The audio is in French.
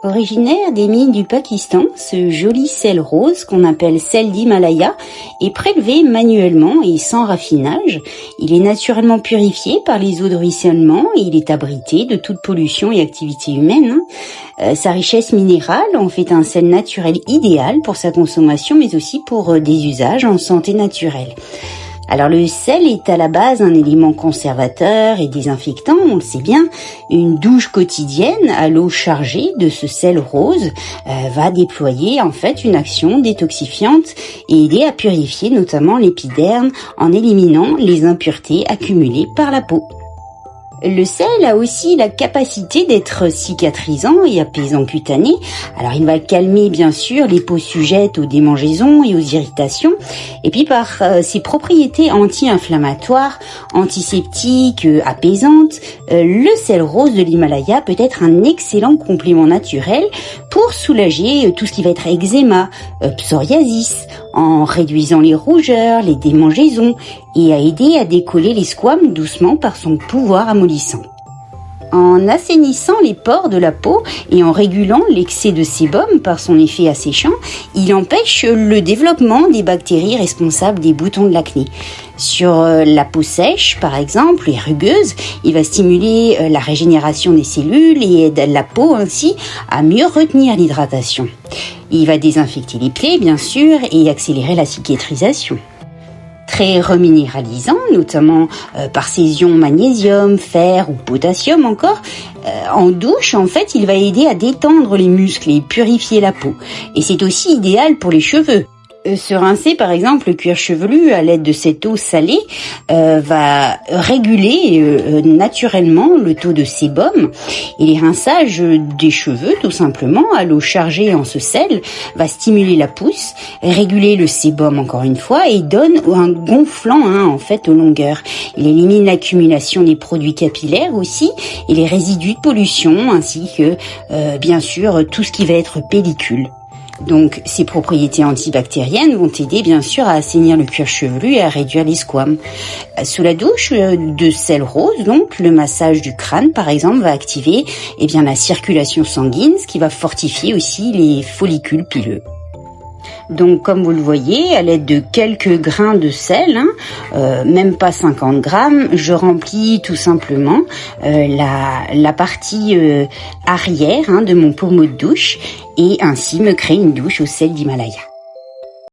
Originaire des mines du Pakistan, ce joli sel rose qu'on appelle sel d'Himalaya est prélevé manuellement et sans raffinage. Il est naturellement purifié par les eaux de ruissellement et il est abrité de toute pollution et activité humaine. Sa richesse minérale en fait un sel naturel idéal pour sa consommation mais aussi pour des usages en santé naturelle. Alors le sel est à la base un élément conservateur et désinfectant, on le sait bien. Une douche quotidienne à l'eau chargée de ce sel rose va déployer en fait une action détoxifiante et aider à purifier notamment l'épiderme en éliminant les impuretés accumulées par la peau. Le sel a aussi la capacité d'être cicatrisant et apaisant cutané. Alors il va calmer bien sûr les peaux sujettes aux démangeaisons et aux irritations. Et puis par ses propriétés anti-inflammatoires, antiseptiques, apaisantes, le sel rose de l'Himalaya peut être un excellent complément naturel pour soulager tout ce qui va être eczéma, psoriasis, en réduisant les rougeurs, les démangeaisons et à aider à décoller les squames doucement par son pouvoir amollissant. En assainissant les pores de la peau et en régulant l'excès de sébum par son effet asséchant, il empêche le développement des bactéries responsables des boutons de l'acné. Sur la peau sèche, par exemple, et rugueuse, il va stimuler la régénération des cellules et aide la peau ainsi à mieux retenir l'hydratation. Il va désinfecter les plaies, bien sûr, et accélérer la cicatrisation. Très reminéralisant, notamment par ses ions magnésium, fer ou potassium encore. En douche, en fait, il va aider à détendre les muscles et purifier la peau. Et c'est aussi idéal pour les cheveux. Se rincer par exemple le cuir chevelu à l'aide de cette eau salée va réguler naturellement le taux de sébum et les rinçages des cheveux tout simplement à l'eau chargée en ce sel va stimuler la pousse, réguler le sébum encore une fois et donne un gonflant en fait aux longueurs. Il élimine l'accumulation des produits capillaires aussi et les résidus de pollution ainsi que bien sûr tout ce qui va être pellicule. Donc, ces propriétés antibactériennes vont aider bien sûr à assainir le cuir chevelu et à réduire les squames. Sous la douche de sel rose, donc, le massage du crâne, par exemple, va activer la circulation sanguine, ce qui va fortifier aussi les follicules pileux. Donc, comme vous le voyez, à l'aide de quelques grains de sel, même pas 50 grammes, je remplis tout simplement la partie arrière de mon pommeau de douche et ainsi me crée une douche au sel d'Himalaya.